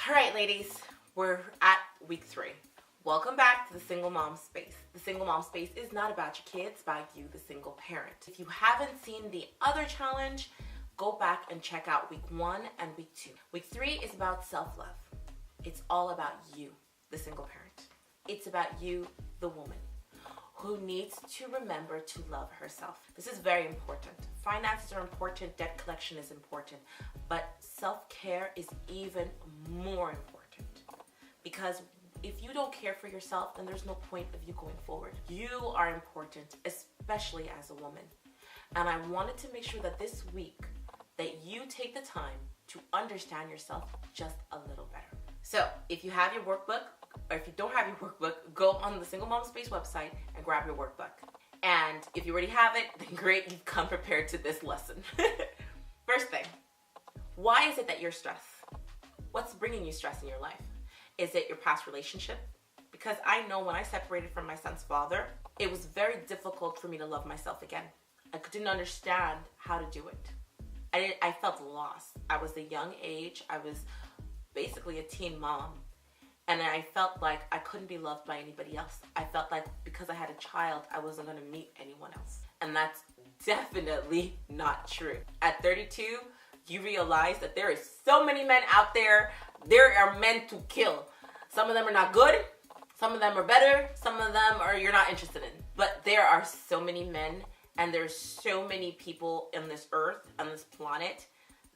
All right, ladies, we're at week 3. Welcome back to the Single Mom Space. The Single Mom Space is not about your kids, it's about you, the single parent. If you haven't seen the other challenge, go back and check out week 1 and week 2. Week 3 is about self-love. It's all about you, the single parent. It's about you, the woman, who needs to remember to love herself. This is very important. Finances are important, debt collection is important, but self-care is even more important. Because if you don't care for yourself, then there's no point of you going forward. You are important, especially as a woman. And I wanted to make sure that this week that you take the time to understand yourself just a little better. So if you have your workbook, or if you don't have your workbook, go on the Single Mom Space website and grab your workbook. And if you already have it, then great, you've come prepared to this lesson. First thing, why is it that you're stressed? What's bringing you stress in your life? Is it your past relationship? Because I know when I separated from my son's father, it was very difficult for me to love myself again. I didn't understand how to do it. I felt lost. I was a young age. I was basically a teen mom. And I felt like I couldn't be loved by anybody else. I felt like because I had a child, I wasn't going to meet anyone else. And that's definitely not true. At 32, you realize that there is so many men out there. There are men to kill. Some of them are not good. Some of them are better. Some of them are you're not interested in. But there are so many men and there's so many people in this earth, on this planet,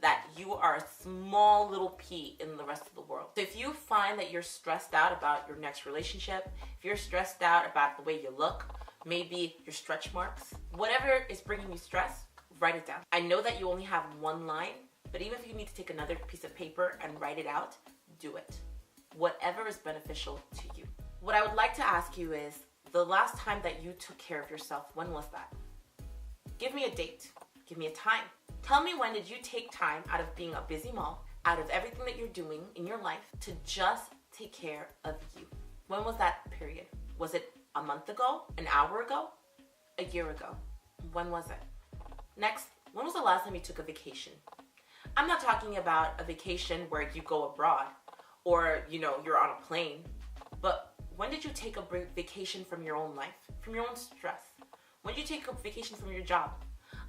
that you are a small little pea in the rest of the world. So if you find that you're stressed out about your next relationship, if you're stressed out about the way you look, maybe your stretch marks, whatever is bringing you stress, write it down. I know that you only have one line, but even if you need to take another piece of paper and write it out, do it. Whatever is beneficial to you. What I would like to ask you is, the last time that you took care of yourself, when was that? Give me a date. Give me a time. Tell me, when did you take time out of being a busy mom, out of everything that you're doing in your life, to just take care of you? When was that period? Was it a month ago? An hour ago? A year ago? When was it? Next, when was the last time you took a vacation? I'm not talking about a vacation where you go abroad or, you're on a plane. But when did you take a vacation from your own life, from your own stress? When did you take a vacation from your job?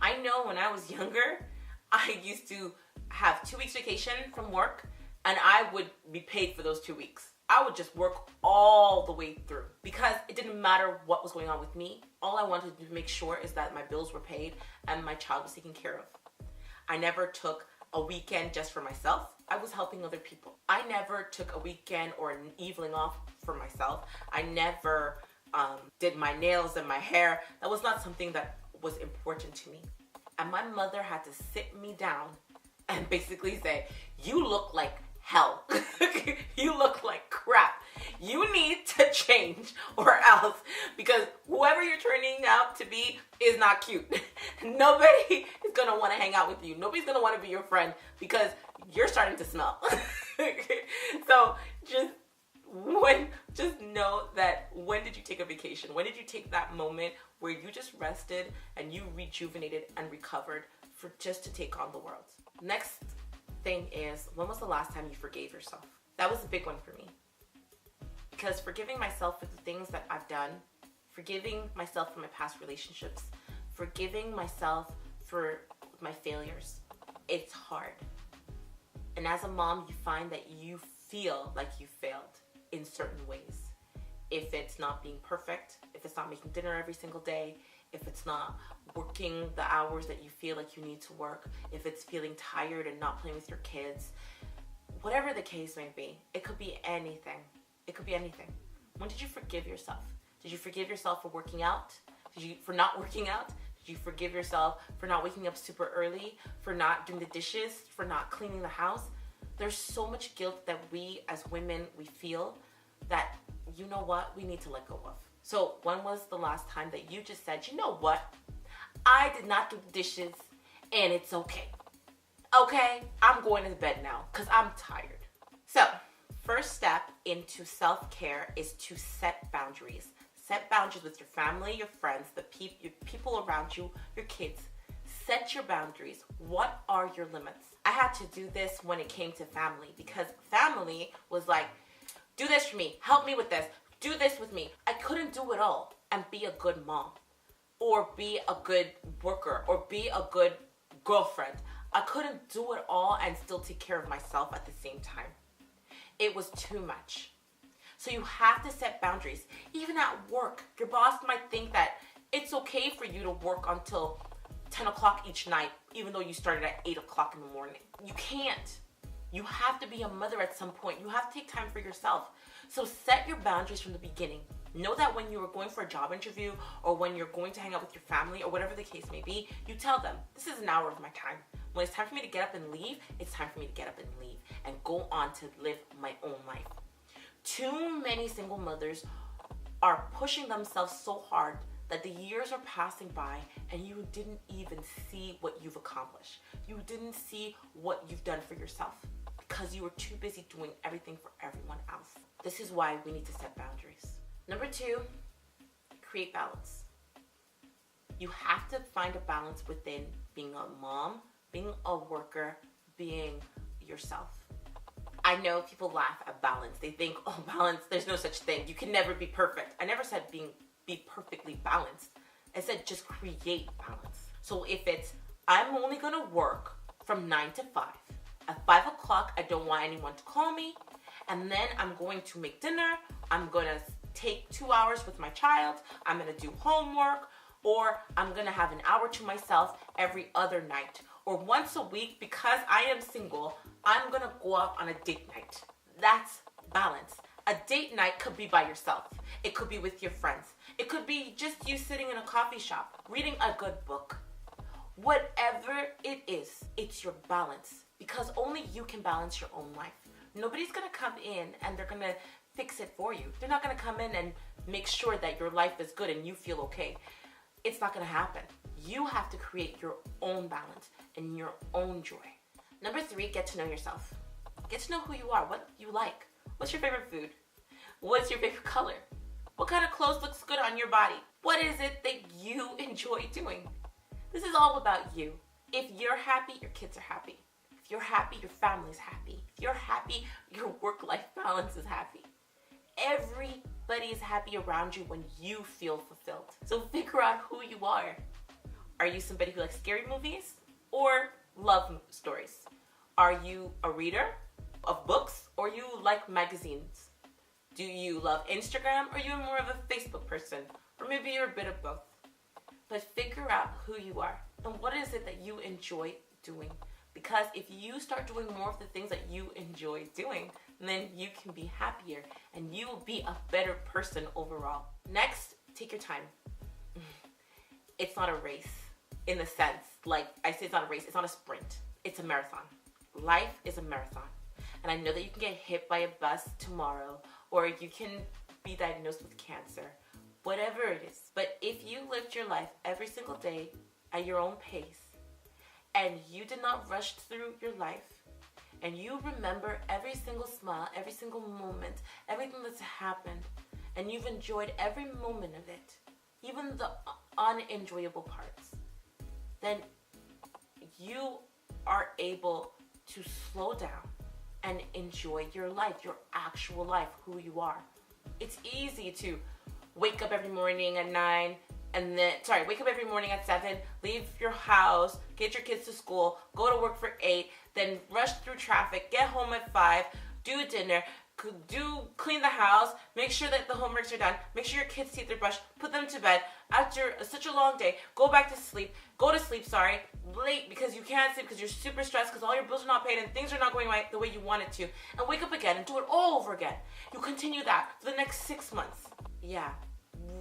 I know when I was younger, I used to have 2 weeks vacation from work and I would be paid for those 2 weeks. I would just work all the way through because it didn't matter what was going on with me. All I wanted to make sure is that my bills were paid and my child was taken care of. I never took a weekend just for myself. I was helping other people. I never took a weekend or an evening off for myself. I never did my nails and my hair. That was not something that was important to me. And my mother had to sit me down and basically say, you look like hell. You look like crap. You need to change or else, because whoever you're turning out to be is not cute. Nobody is gonna wanna hang out with you. Nobody's gonna wanna be your friend because you're starting to smell. So just know that when did you take a vacation? When did you take that moment where you just rested and you rejuvenated and recovered for just to take on the world? Next thing is, when was the last time you forgave yourself? That was a big one for me. Because forgiving myself for the things that I've done, forgiving myself for my past relationships, forgiving myself for my failures, it's hard. And as a mom, you find that you feel like you failed in certain ways. If it's not being perfect, if it's not making dinner every single day, if it's not working the hours that you feel like you need to work, if it's feeling tired and not playing with your kids, whatever the case may be, it could be anything. It could be anything. When did you forgive yourself? Did you forgive yourself for working out? For not working out? Did you forgive yourself for not waking up super early? For not doing the dishes? For not cleaning the house? There's so much guilt that we as women, we feel that, you know what, we need to let go of. So when was the last time that you just said, you know what, I did not do the dishes and it's okay. Okay, I'm going to bed now because I'm tired. So first step into self-care is to set boundaries. Set boundaries with your family, your friends, your people around you, your kids. Set your boundaries. What are your limits? I had to do this when it came to family because family was like, do this for me, help me with this, do this with me. I couldn't do it all and be a good mom or be a good worker or be a good girlfriend. I couldn't do it all and still take care of myself at the same time. It was too much. So you have to set boundaries. Even at work, your boss might think that it's okay for you to work until 10 o'clock each night, even though you started at 8 o'clock in the morning. You can't. You have to be a mother at some point. You have to take time for yourself. So set your boundaries from the beginning. Know that when you are going for a job interview or when you're going to hang out with your family or whatever the case may be, you tell them, this is an hour of my time. When it's time for me to get up and leave, it's time for me to get up and leave and go on to live my own life. Too many single mothers are pushing themselves so hard that the years are passing by and you didn't even see what you've accomplished. You didn't see what you've done for yourself because you were too busy doing everything for everyone else. This is why we need to set boundaries. Number 2, create balance. You have to find a balance within being a mom, being a worker, being yourself. I know people laugh at balance. They think, oh, balance, there's no such thing. You can never be perfect. I never said be perfectly balanced. I said just create balance. So if it's, I'm only gonna work from 9 to 5. At 5 o'clock, I don't want anyone to call me. And then I'm going to make dinner. I'm gonna take 2 hours with my child. I'm gonna do homework. Or I'm gonna have an hour to myself every other night. Or once a week, because I am single, I'm gonna go out on a date night. That's balance. A date night could be by yourself. It could be with your friends. It could be just you sitting in a coffee shop, reading a good book. Whatever it is, it's your balance. Because only you can balance your own life. Nobody's gonna come in and they're gonna fix it for you. They're not gonna come in and make sure that your life is good and you feel okay. It's not gonna happen. You have to create your own balance and your own joy. Number 3, get to know yourself. Get to know who you are, what you like. What's your favorite food? What's your favorite color? What kind of clothes looks good on your body? What is it that you enjoy doing? This is all about you. If you're happy, your kids are happy. If you're happy, your family's happy. If you're happy, your work-life balance is happy. Everybody is happy around you when you feel fulfilled. So figure out who you are. Are you somebody who likes scary movies or love stories? Are you a reader of books or you like magazines? Do you love Instagram or are you more of a Facebook person? Or maybe you're a bit of both. But figure out who you are and what is it that you enjoy doing. Because if you start doing more of the things that you enjoy doing, then you can be happier and you will be a better person overall. Next, take your time. It's not a race in the sense, like I say it's not a race, it's not a sprint. It's a marathon. Life is a marathon. And I know that you can get hit by a bus tomorrow or you can be diagnosed with cancer, whatever it is. But if you lived your life every single day at your own pace, and you did not rush through your life, and you remember every single smile, every single moment, everything that's happened, and you've enjoyed every moment of it, even the unenjoyable parts, then you are able to slow down and enjoy your life, your actual life, who you are. It's easy to wake up every morning at 9, wake up every morning at 7, leave your house, get your kids to school, go to work for 8, then rush through traffic, get home at 5, do dinner, clean the house, make sure that the homeworks are done, make sure your kids' teeth are brushed, put them to bed. After such a long day, go to sleep, late because you can't sleep because you're super stressed because all your bills are not paid and things are not going right the way you want it to, and wake up again and do it all over again. You continue that for the next 6 months. Yeah.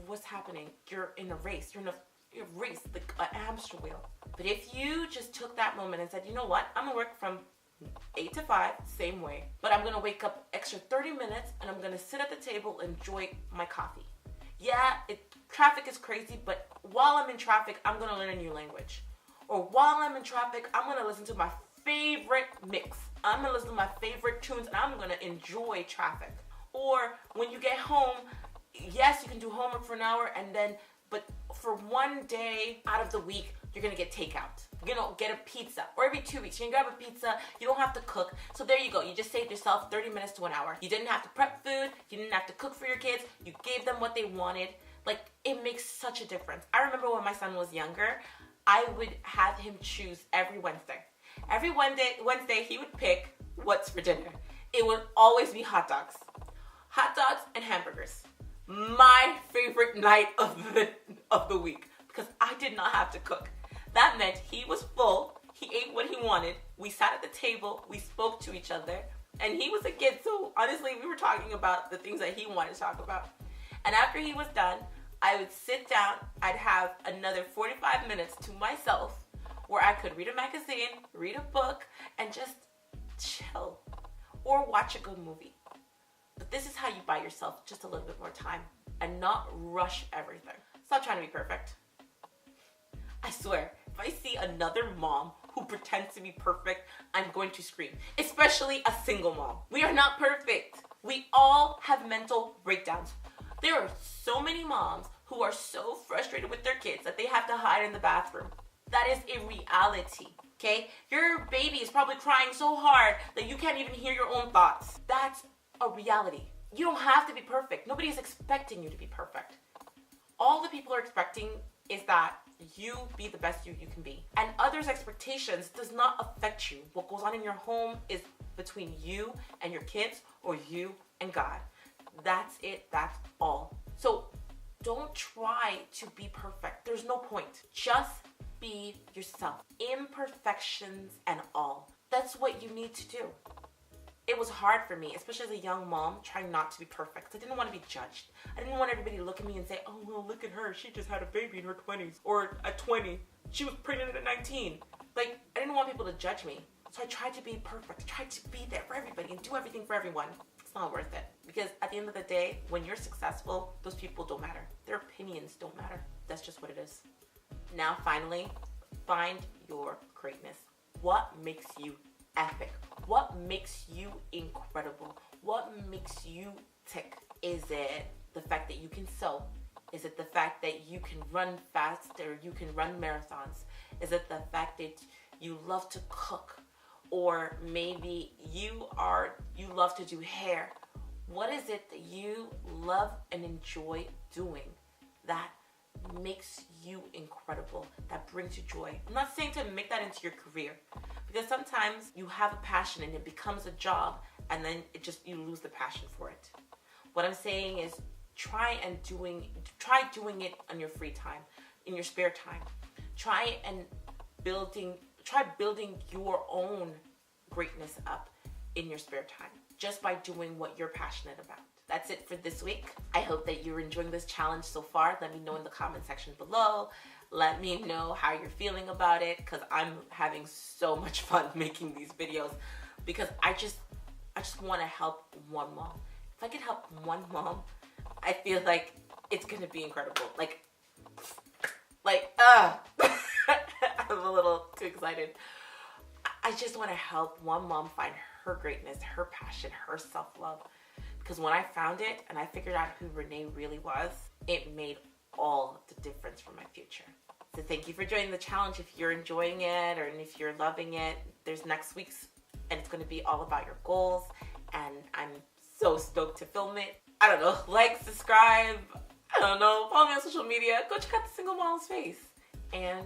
What's happening? You're in a race. You're in a race, like a hamster wheel. But if you just took that moment and said, you know what? I'm going to work from 8 to 5, same way. But I'm going to wake up extra 30 minutes and I'm going to sit at the table and enjoy my coffee. Yeah, traffic is crazy, but while I'm in traffic, I'm going to learn a new language. Or while I'm in traffic, I'm going to listen to my favorite mix. I'm going to listen to my favorite tunes and I'm going to enjoy traffic. Or when you get home, yes, you can do homework for an hour but for one day out of the week, you're gonna get takeout. You're gonna get a pizza, or every 2 weeks, you're gonna grab a pizza. You don't have to cook. So there you go. You just saved yourself 30 minutes to an hour. You didn't have to prep food. You didn't have to cook for your kids. You gave them what they wanted. Like, it makes such a difference. I remember when my son was younger, I would have him choose every Wednesday. Every Wednesday, he would pick what's for dinner. It would always be hot dogs. Hot dogs and hamburgers. My favorite night of the week, because I did not have to cook. That meant he was full, he ate what he wanted, we sat at the table, we spoke to each other, and he was a kid, so honestly, we were talking about the things that he wanted to talk about. And after he was done, I would sit down, I'd have another 45 minutes to myself, where I could read a magazine, read a book, and just chill, or watch a good movie. But this is how you buy yourself just a little bit more time, and not rush everything. Stop trying to be perfect. I swear, if I see another mom who pretends to be perfect, I'm going to scream. Especially a single mom. We are not perfect. We all have mental breakdowns. There are so many moms who are so frustrated with their kids that they have to hide in the bathroom. That is a reality, okay? Your baby is probably crying so hard that you can't even hear your own thoughts. That's a reality. You don't have to be perfect. Nobody is expecting you to be perfect. All the people are expecting is that you be the best you can be. And others' expectations does not affect you. What goes on in your home is between you and your kids, or you and God. That's it. That's all. So don't try to be perfect. There's no point. Just be yourself. Imperfections and all. That's what you need to do. It was hard for me, especially as a young mom, trying not to be perfect. I didn't want to be judged. I didn't want everybody to look at me and say, oh, well, look at her. She just had a baby in her 20s. Or at 20, she was pregnant at 19. Like, I didn't want people to judge me. So I tried to be perfect. I tried to be there for everybody and do everything for everyone. It's not worth it. Because at the end of the day, when you're successful, those people don't matter. Their opinions don't matter. That's just what it is. Now, finally, find your greatness. What makes you epic? What makes you incredible? What makes you tick? Is it the fact that you can sew? Is it the fact that you can run fast, or you can run marathons? Is it the fact that you love to cook? Or maybe you love to do hair? What is it that you love and enjoy doing that makes you incredible, that brings you joy? I'm not saying to make that into your career, because sometimes you have a passion and it becomes a job, and then you lose the passion for it. What I'm saying is try doing it on your free time, in your spare time. Try building your own greatness up in your spare time, just by doing what you're passionate about. That's it for this week. I hope that you're enjoying this challenge so far. Let me know in the comment section below. Let me know how you're feeling about it, because I'm having so much fun making these videos, because I just want to help one mom. If I could help one mom, I feel like it's gonna be incredible. I'm a little too excited. I just want to help one mom find her greatness, her passion, her self-love. Because when I found it and I figured out who Renee really was, it made all the difference for my future. So thank you for joining the challenge. If you're enjoying it, or if you're loving it, there's next week's, and it's going to be all about your goals. And I'm so stoked to film it. I don't know, like, subscribe, I don't know, follow me on social media. Go check out the Single Mom's Space. And